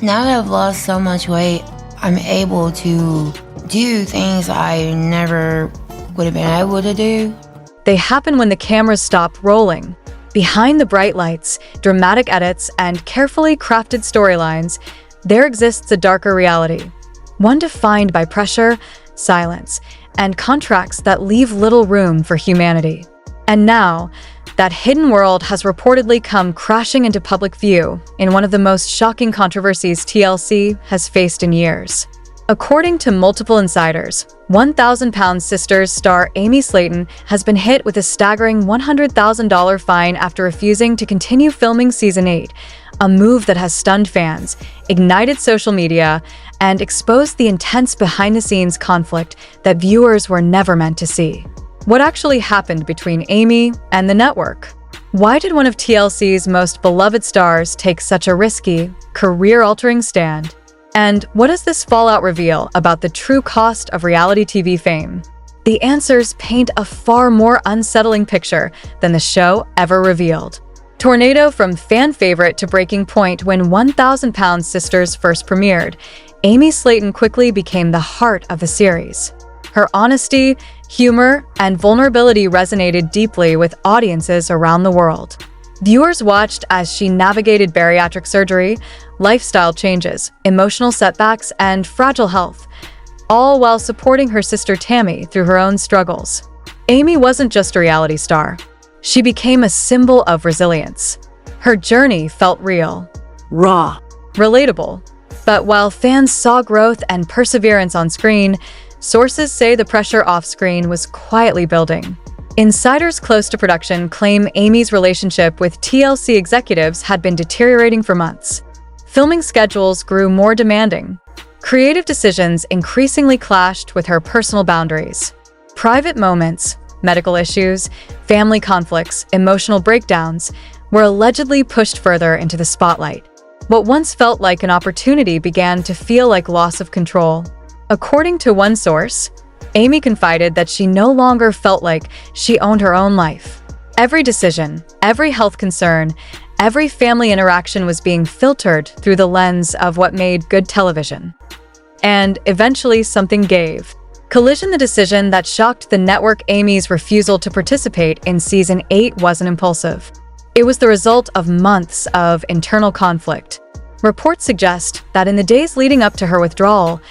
Now that I've lost so much weight, I'm able to do things I never would have been able to do. They happen when the cameras stop rolling. Behind the bright lights, dramatic edits, and carefully crafted storylines, there exists a darker reality. One defined by pressure, silence, and contracts that leave little room for humanity. And now, that hidden world has reportedly come crashing into public view in one of the most shocking controversies TLC has faced in years. According to multiple insiders, 1,000-pound Sisters star Tammy Slayton has been hit with a staggering $100,000 fine after refusing to continue filming Season 8, a move that has stunned fans, ignited social media, and exposed the intense behind-the-scenes conflict that viewers were never meant to see. What actually happened between Tammy and the network? Why did one of TLC's most beloved stars take such a risky, career-altering stand? And what does this fallout reveal about the true cost of reality TV fame? The answers paint a far more unsettling picture than the show ever revealed. Tornado from fan favorite to breaking point when 1,000-pound Sisters first premiered, Tammy Slayton quickly became the heart of the series. Her honesty, humor, and vulnerability resonated deeply with audiences around the world. Viewers watched as she navigated bariatric surgery, lifestyle changes, emotional setbacks, and fragile health, all while supporting her sister Tammy through her own struggles. Tammy wasn't just a reality star. She became a symbol of resilience. Her journey felt real, raw, relatable. But while fans saw growth and perseverance on screen, sources say the pressure off-screen was quietly building. Insiders close to production claim Tammy's relationship with TLC executives had been deteriorating for months. Filming schedules grew more demanding. Creative decisions increasingly clashed with her personal boundaries. Private moments, medical issues, family conflicts, emotional breakdowns were allegedly pushed further into the spotlight. What once felt like an opportunity began to feel like loss of control. According to one source, Tammy confided that she no longer felt like she owned her own life. Every decision, every health concern, every family interaction was being filtered through the lens of what made good television. And eventually something gave. Collision, the decision that shocked the network. Tammy's refusal to participate in Season 8 wasn't impulsive. It was the result of months of internal conflict. Reports suggest that in the days leading up to her withdrawal,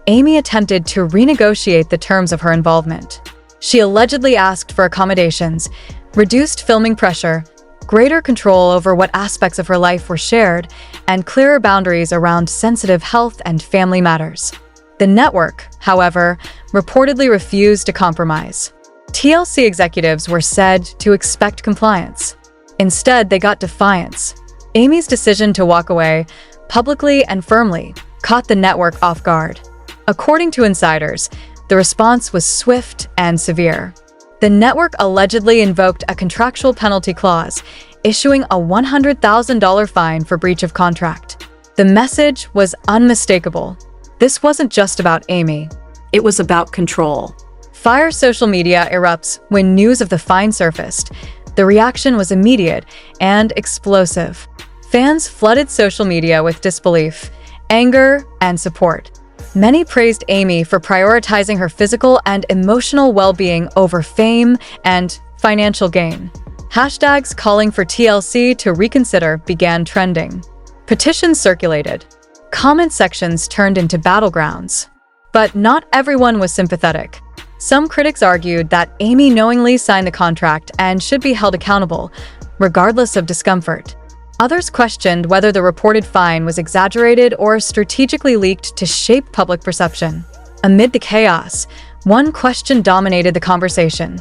Tammy attempted to renegotiate the terms of her involvement. She allegedly asked for accommodations, reduced filming pressure, greater control over what aspects of her life were shared, and clearer boundaries around sensitive health and family matters. The network, however, reportedly refused to compromise. TLC executives were said to expect compliance. Instead, they got defiance. Tammy's decision to walk away, publicly and firmly, caught the network off guard. According to insiders, the response was swift and severe. The network allegedly invoked a contractual penalty clause, issuing a $100,000 fine for breach of contract. The message was unmistakable. This wasn't just about Tammy. it was about control. Fire social media erupts when news of the fine surfaced. The reaction was immediate and explosive. Fans flooded social media with disbelief, anger, and support. Many praised Tammy for prioritizing her physical and emotional well-being over fame and financial gain. Hashtags calling for TLC to reconsider began trending. Petitions circulated. Comment sections turned into battlegrounds. But not everyone was sympathetic. Some critics argued that Tammy knowingly signed the contract and should be held accountable, regardless of discomfort. Others questioned whether the reported fine was exaggerated or strategically leaked to shape public perception. Amid the chaos, one question dominated the conversation.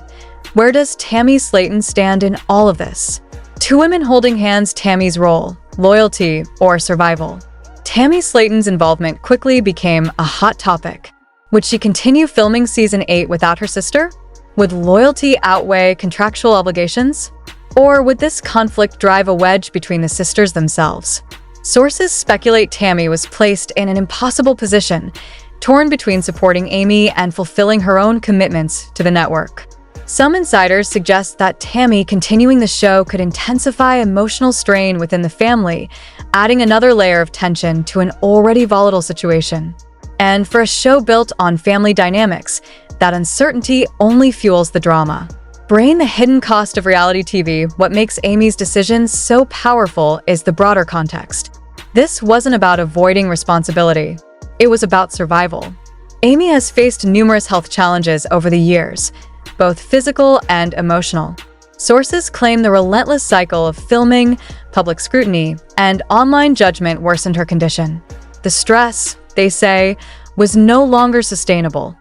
Where does Tammy Slayton stand in all of this? Two women holding hands, Tammy's role, loyalty, or survival. Tammy Slayton's involvement quickly became a hot topic. Would she continue filming Season 8 without her sister? Would loyalty outweigh contractual obligations? Or would this conflict drive a wedge between the sisters themselves? Sources speculate Tammy was placed in an impossible position, torn between supporting Tammy and fulfilling her own commitments to the network. Some insiders suggest that Tammy continuing the show could intensify emotional strain within the family, adding another layer of tension to an already volatile situation. And for a show built on family dynamics, that uncertainty only fuels the drama. Brain the hidden cost of reality TV, what makes Amy's decisions so powerful is the broader context. This wasn't about avoiding responsibility. It was about survival. Amy has faced numerous health challenges over the years, both physical and emotional. Sources claim the relentless cycle of filming, public scrutiny, and online judgment worsened her condition. The stress, they say, was no longer sustainable.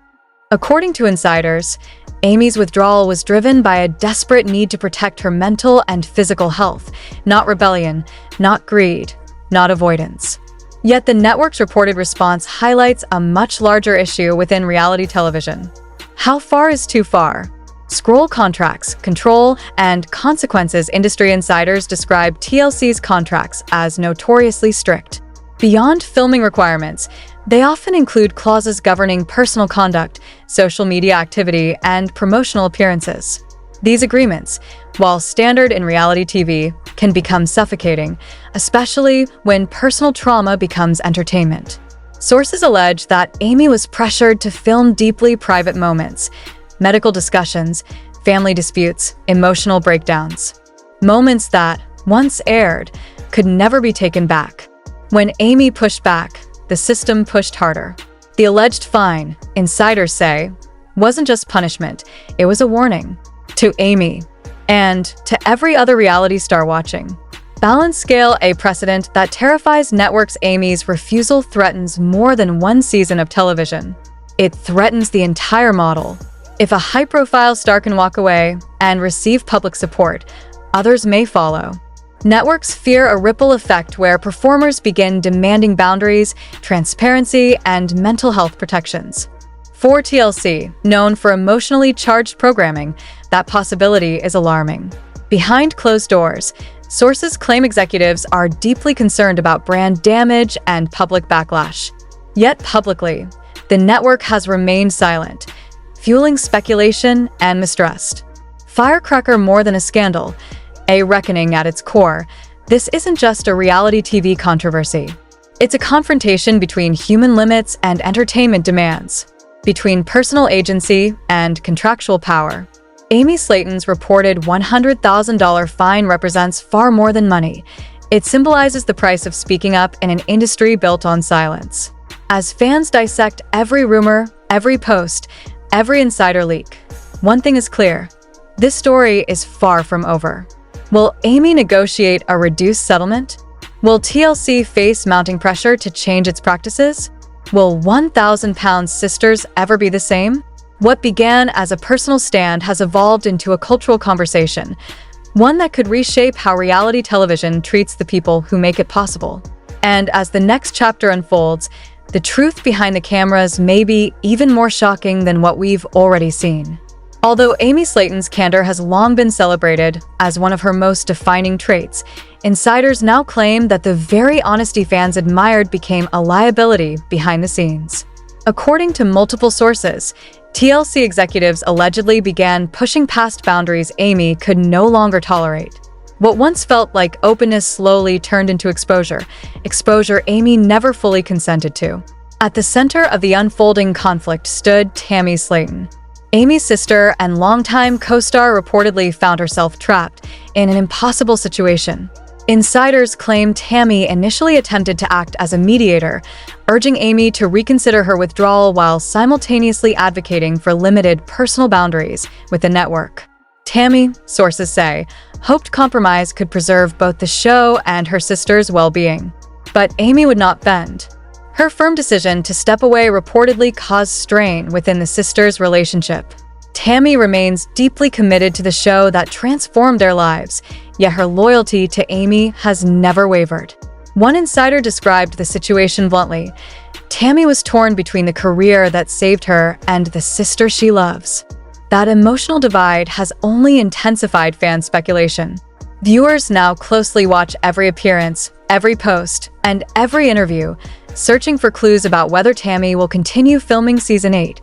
According to insiders, Amy's withdrawal was driven by a desperate need to protect her mental and physical health, not rebellion, not greed, not avoidance. Yet the network's reported response highlights a much larger issue within reality television. How far is too far? Scroll contracts, control, and consequences. Industry insiders describe TLC's contracts as notoriously strict. Beyond filming requirements, they often include clauses governing personal conduct, social media activity, and promotional appearances. These agreements, while standard in reality TV, can become suffocating, especially when personal trauma becomes entertainment. Sources allege that Amy was pressured to film deeply private moments, medical discussions, family disputes, emotional breakdowns. Moments that, once aired, could never be taken back. When Amy pushed back, the system pushed harder. The alleged fine, insiders say, wasn't just punishment, it was a warning. To Amy, and to every other reality star watching. Balance scale a precedent that terrifies networks. Amy's refusal threatens more than one season of television. It threatens the entire model. If a high-profile star can walk away and receive public support, others may follow. Networks fear a ripple effect where performers begin demanding boundaries, transparency, and mental health protections. For TLC, known for emotionally charged programming, that possibility is alarming. Behind closed doors, sources claim executives are deeply concerned about brand damage and public backlash. Yet publicly, the network has remained silent, fueling speculation and mistrust. Firecracker more than a scandal, a reckoning at its core, this isn't just a reality TV controversy. It's a confrontation between human limits and entertainment demands, between personal agency and contractual power. Tammy Slayton's reported $100,000 fine represents far more than money. It symbolizes the price of speaking up in an industry built on silence. As fans dissect every rumor, every post, every insider leak, one thing is clear: this story is far from over. Will Amy negotiate a reduced settlement? Will TLC face mounting pressure to change its practices? Will 1,000-pound sisters ever be the same? What began as a personal stand has evolved into a cultural conversation, one that could reshape how reality television treats the people who make it possible. And as the next chapter unfolds, the truth behind the cameras may be even more shocking than what we've already seen. Although Tammy Slayton's candor has long been celebrated as one of her most defining traits, insiders now claim that the very honesty fans admired became a liability behind the scenes. According to multiple sources, TLC executives allegedly began pushing past boundaries Amy could no longer tolerate. What once felt like openness slowly turned into exposure Amy never fully consented to. At the center of the unfolding conflict stood Tammy Slayton. Amy's sister and longtime co-star reportedly found herself trapped in an impossible situation. Insiders claim Tammy initially attempted to act as a mediator, urging Amy to reconsider her withdrawal while simultaneously advocating for limited personal boundaries with the network. Tammy, sources say, hoped compromise could preserve both the show and her sister's well-being. But Amy would not bend. Her firm decision to step away reportedly caused strain within the sisters' relationship. Tammy remains deeply committed to the show that transformed their lives, yet her loyalty to Amy has never wavered. One insider described the situation bluntly: Tammy was torn between the career that saved her and the sister she loves. That emotional divide has only intensified fan speculation. Viewers now closely watch every appearance, every post, and every interview, searching for clues about whether Tammy will continue filming Season 8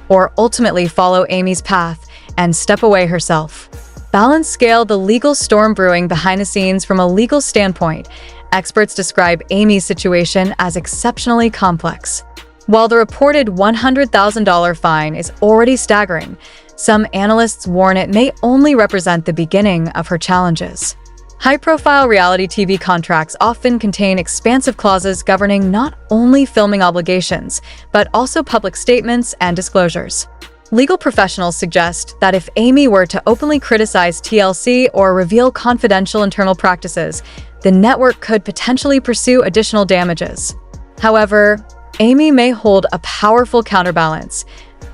or ultimately follow Amy's path and step away herself. Balance scale the legal storm brewing behind the scenes. From a legal standpoint, Experts describe Amy's situation as exceptionally complex. While the reported $100,000 fine is already staggering, some analysts warn it may only represent the beginning of her challenges. High-profile reality TV contracts often contain expansive clauses governing not only filming obligations, but also public statements and disclosures. Legal professionals suggest that if Amy were to openly criticize TLC or reveal confidential internal practices, the network could potentially pursue additional damages. However, Amy may hold a powerful counterbalance: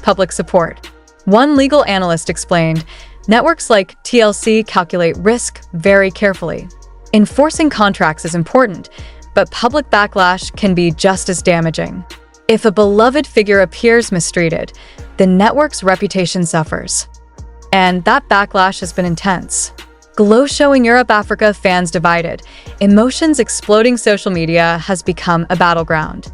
public support. One legal analyst explained, networks like TLC calculate risk very carefully. Enforcing contracts is important, but public backlash can be just as damaging. If a beloved figure appears mistreated, the network's reputation suffers. And that backlash has been intense. Glow showing Europe-Africa fans divided, emotions exploding. Social media has become a battleground.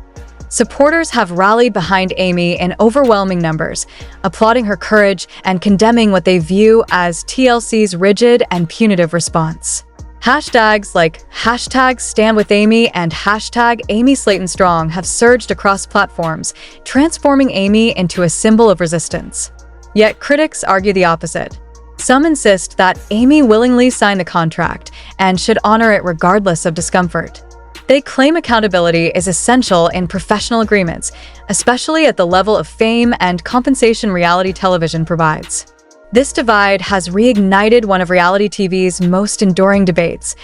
Supporters have rallied behind Amy in overwhelming numbers, applauding her courage and condemning what they view as TLC's rigid and punitive response. Hashtags like #StandWithAmy and #AmySlaytonStrong have surged across platforms, transforming Amy into a symbol of resistance. Yet critics argue the opposite. Some insist that Amy willingly signed the contract and should honor it regardless of discomfort. They claim accountability is essential in professional agreements, especially at the level of fame and compensation reality television provides. This divide has reignited one of reality TV's most enduring debates.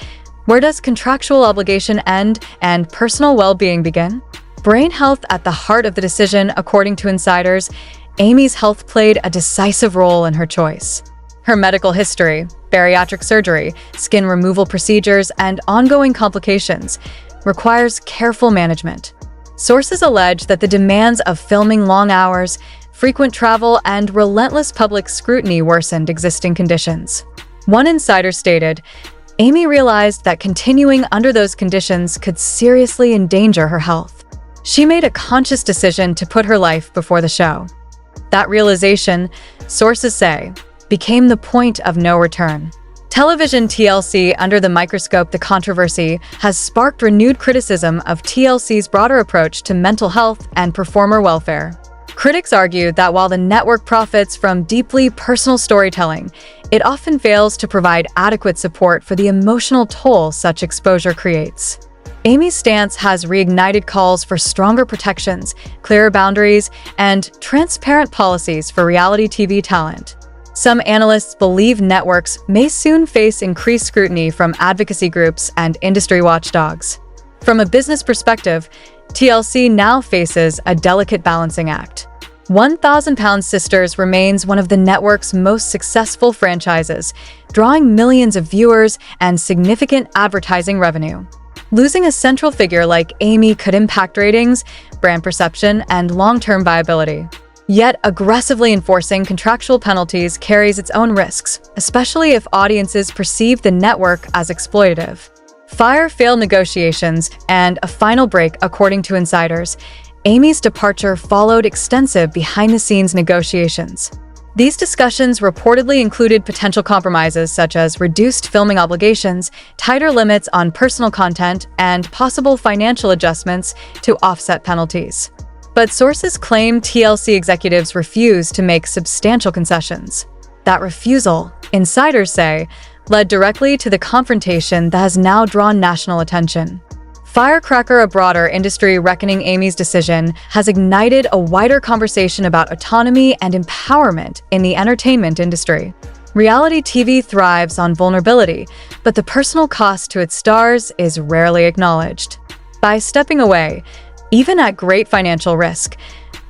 Where does contractual obligation end and personal well-being begin? Brain health at the heart of the decision, according to insiders. Amy's health played a decisive role in her choice. Her medical history, bariatric surgery, skin removal procedures, and ongoing complications requires careful management. Sources allege that the demands of filming long hours, frequent travel, and relentless public scrutiny worsened existing conditions. One insider stated, Amy realized that continuing under those conditions could seriously endanger her health. She made a conscious decision to put her life before the show. That realization, sources say, became the point of no return. Television TLC Under the Microscope. The controversy has sparked renewed criticism of TLC's broader approach to mental health and performer welfare. Critics argue that while the network profits from deeply personal storytelling, it often fails to provide adequate support for the emotional toll such exposure creates. Amy's stance has reignited calls for stronger protections, clearer boundaries, and transparent policies for reality TV talent. Some analysts believe networks may soon face increased scrutiny from advocacy groups and industry watchdogs. From a business perspective, TLC now faces a delicate balancing act. 1,000 Pound Sisters remains one of the network's most successful franchises, drawing millions of viewers and significant advertising revenue. Losing a central figure like Amy could impact ratings, brand perception, and long-term viability. Yet, aggressively enforcing contractual penalties carries its own risks, especially if audiences perceive the network as exploitative. Failed negotiations and a final break. According to insiders, Amy's departure followed extensive behind-the-scenes negotiations. These discussions reportedly included potential compromises such as reduced filming obligations, tighter limits on personal content, and possible financial adjustments to offset penalties. But sources claim TLC executives refused to make substantial concessions. That refusal, insiders say, led directly to the confrontation that has now drawn national attention. Firecracker, a broader industry reckoning Amy's decision, has ignited a wider conversation about autonomy and empowerment in the entertainment industry. Reality TV thrives on vulnerability, but the personal cost to its stars is rarely acknowledged. By stepping away, even at great financial risk,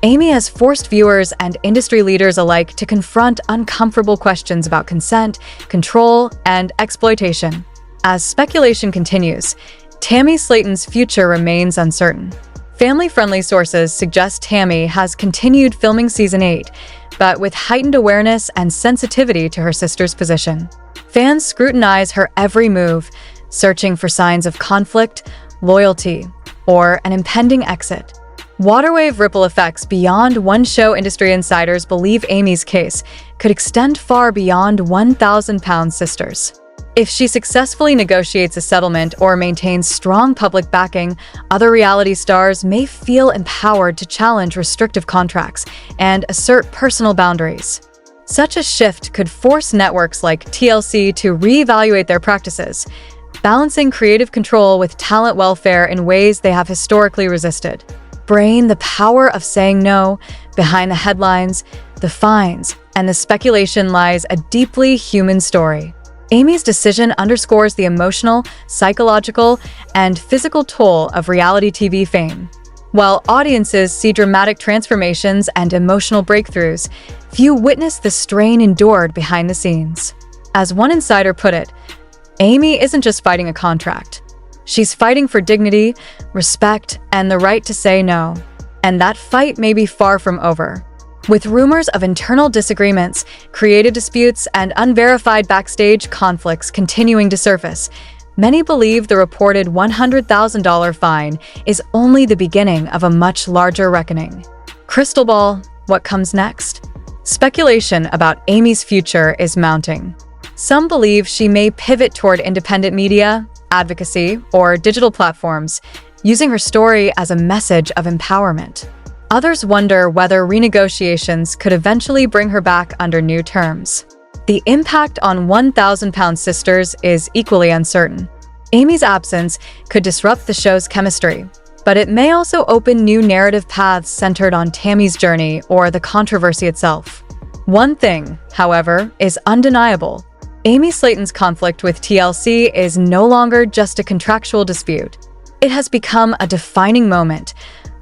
Amy has forced viewers and industry leaders alike to confront uncomfortable questions about consent, control, and exploitation. As speculation continues, Tammy Slayton's future remains uncertain. Family-friendly sources suggest Tammy has continued filming Season 8, but with heightened awareness and sensitivity to her sister's position. Fans scrutinize her every move, searching for signs of conflict, loyalty, or an impending exit. Waterwave ripple effects beyond one show. Industry insiders believe Amy's case could extend far beyond 1,000 Pound Sisters. If she successfully negotiates a settlement or maintains strong public backing, other reality stars may feel empowered to challenge restrictive contracts and assert personal boundaries. Such a shift could force networks like TLC to reevaluate their practices, balancing creative control with talent welfare in ways they have historically resisted. Brain, the power of saying no. Behind the headlines, the fines, and the speculation lies a deeply human story. Amy's decision underscores the emotional, psychological, and physical toll of reality TV fame. While audiences see dramatic transformations and emotional breakthroughs, few witness the strain endured behind the scenes. As one insider put it, Amy isn't just fighting a contract. She's fighting for dignity, respect, and the right to say no. And that fight may be far from over. With rumors of internal disagreements, creative disputes, and unverified backstage conflicts continuing to surface, many believe the reported $100,000 fine is only the beginning of a much larger reckoning. Crystal ball, what comes next? Speculation about Amy's future is mounting. Some believe she may pivot toward independent media, advocacy, or digital platforms, using her story as a message of empowerment. Others wonder whether renegotiations could eventually bring her back under new terms. The impact on 1,000-pound sisters is equally uncertain. Amy's absence could disrupt the show's chemistry, but it may also open new narrative paths centered on Tammy's journey or the controversy itself. One thing, however, is undeniable. Amy Slayton's conflict with TLC is no longer just a contractual dispute. It has become a defining moment,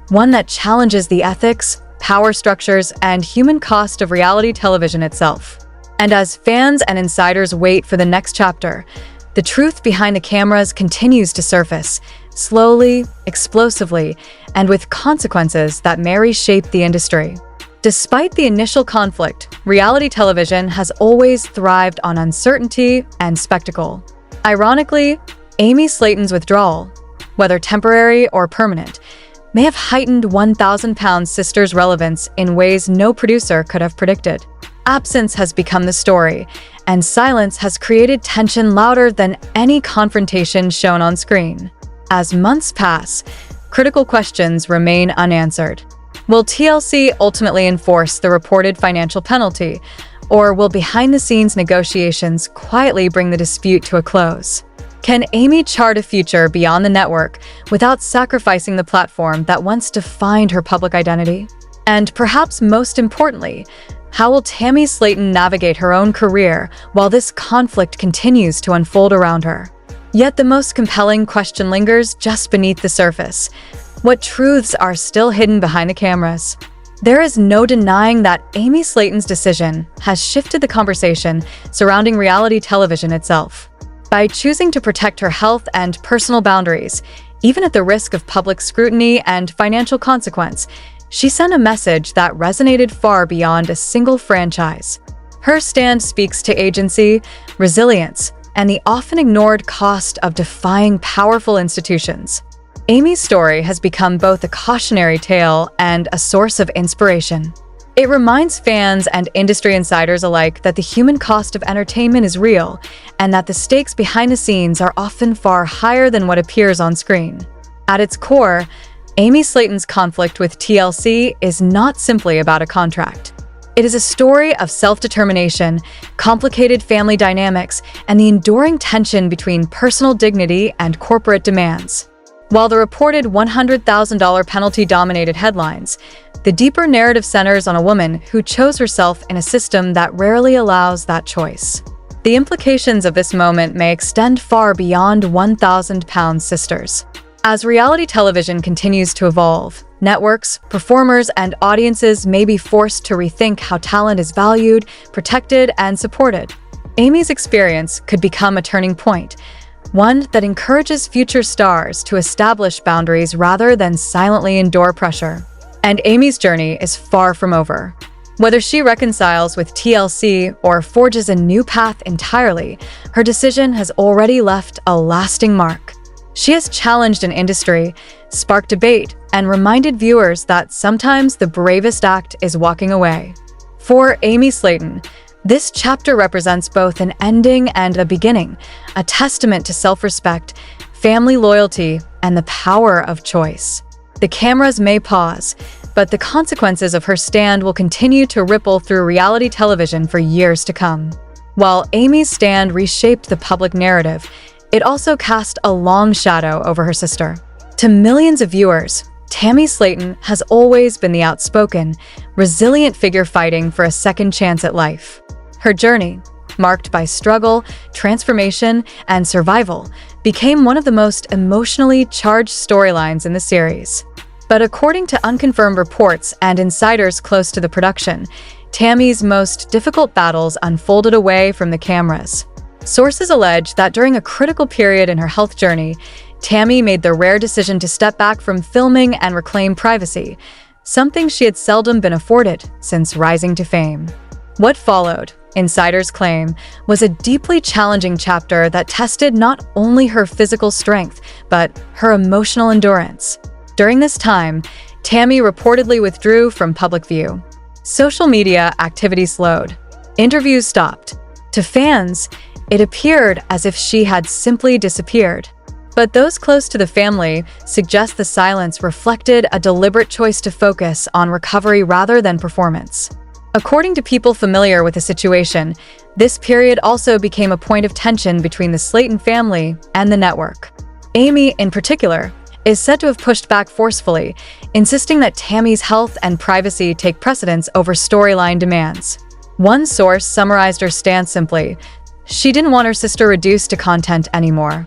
one that challenges the ethics, power structures, and human cost of reality television itself. And as fans and insiders wait for the next chapter, the truth behind the cameras continues to surface, slowly, explosively, and with consequences that may reshape the industry. Despite the initial conflict, reality television has always thrived on uncertainty and spectacle. Ironically, Amy Slayton's withdrawal, whether temporary or permanent, may have heightened 1,000-pound sisters' relevance in ways no producer could have predicted. Absence has become the story, and silence has created tension louder than any confrontation shown on screen. As months pass, critical questions remain unanswered. Will TLC ultimately enforce the reported financial penalty, or will behind-the-scenes negotiations quietly bring the dispute to a close? Can Amy chart a future beyond the network without sacrificing the platform that once defined her public identity? And perhaps most importantly, how will Tammy Slayton navigate her own career while this conflict continues to unfold around her? Yet the most compelling question lingers just beneath the surface. What truths are still hidden behind the cameras? There is no denying that Amy Slayton's decision has shifted the conversation surrounding reality television itself. By choosing to protect her health and personal boundaries, even at the risk of public scrutiny and financial consequence, she sent a message that resonated far beyond a single franchise. Her stand speaks to agency, resilience, and the often ignored cost of defying powerful institutions. Amy's story has become both a cautionary tale and a source of inspiration. It reminds fans and industry insiders alike that the human cost of entertainment is real, and that the stakes behind the scenes are often far higher than what appears on screen. At its core, Amy Slayton's conflict with TLC is not simply about a contract. It is a story of self-determination, complicated family dynamics, and the enduring tension between personal dignity and corporate demands. While the reported $100,000 penalty dominated headlines, the deeper narrative centers on a woman who chose herself in a system that rarely allows that choice. The implications of this moment may extend far beyond 1,000-pound sisters. As reality television continues to evolve, networks, performers, and audiences may be forced to rethink how talent is valued, protected, and supported. Amy's experience could become a turning point, one that encourages future stars to establish boundaries rather than silently endure pressure. And Amy's journey is far from over. Whether she reconciles with TLC or forges a new path entirely, her decision has already left a lasting mark. She has challenged an industry, sparked debate, and reminded viewers that sometimes the bravest act is walking away. For Amy Slayton, This chapter represents both an ending and a beginning, a testament to self-respect, family loyalty, and the power of choice. The cameras may pause, but the consequences of her stand will continue to ripple through reality television for years to come. While Amy's stand reshaped the public narrative, it also cast a long shadow over her sister. To millions of viewers, Tammy Slayton has always been the outspoken, resilient figure fighting for a second chance at life. Her journey, marked by struggle, transformation, and survival, became one of the most emotionally charged storylines in the series. But according to unconfirmed reports and insiders close to the production, Tammy's most difficult battles unfolded away from the cameras. Sources allege that during a critical period in her health journey, Tammy made the rare decision to step back from filming and reclaim privacy, something she had seldom been afforded since rising to fame. What followed, insiders claim, was a deeply challenging chapter that tested not only her physical strength, but her emotional endurance. During this time, Tammy reportedly withdrew from public view. Social media activity slowed. Interviews stopped. To fans, it appeared as if she had simply disappeared. But those close to the family suggest the silence reflected a deliberate choice to focus on recovery rather than performance. According to people familiar with the situation, this period also became a point of tension between the Slayton family and the network. Amy, in particular, is said to have pushed back forcefully, insisting that Tammy's health and privacy take precedence over storyline demands. One source summarized her stance simply: she didn't want her sister reduced to content anymore.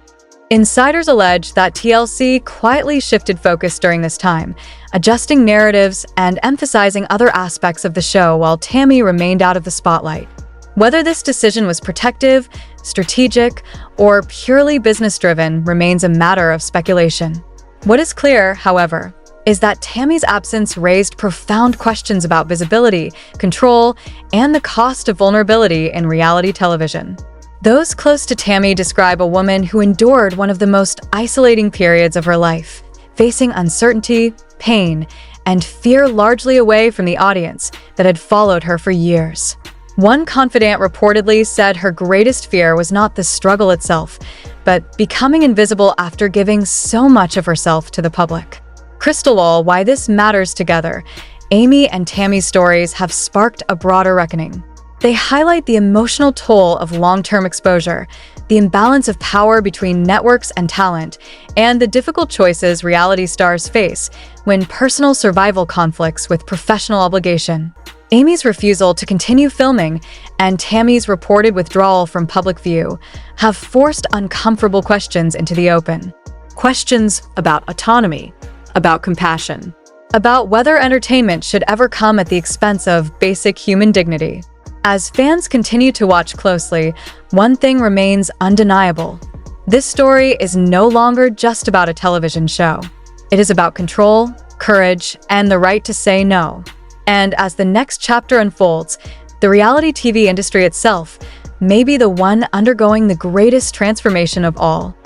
Insiders allege that TLC quietly shifted focus during this time, adjusting narratives and emphasizing other aspects of the show while Tammy remained out of the spotlight. Whether this decision was protective, strategic, or purely business-driven remains a matter of speculation. What is clear, however, is that Tammy's absence raised profound questions about visibility, control, and the cost of vulnerability in reality television. Those close to Tammy describe a woman who endured one of the most isolating periods of her life, facing uncertainty, pain, and fear largely away from the audience that had followed her for years. One confidant reportedly said her greatest fear was not the struggle itself, but becoming invisible after giving so much of herself to the public. Crystal Wall, why this matters together, Amy and Tammy's stories have sparked a broader reckoning. They highlight the emotional toll of long-term exposure, the imbalance of power between networks and talent, and the difficult choices reality stars face when personal survival conflicts with professional obligation. Amy's refusal to continue filming and Tammy's reported withdrawal from public view have forced uncomfortable questions into the open. Questions about autonomy, about compassion, about whether entertainment should ever come at the expense of basic human dignity. As fans continue to watch closely, one thing remains undeniable. This story is no longer just about a television show. It is about control, courage, and the right to say no. And as the next chapter unfolds, the reality TV industry itself may be the one undergoing the greatest transformation of all.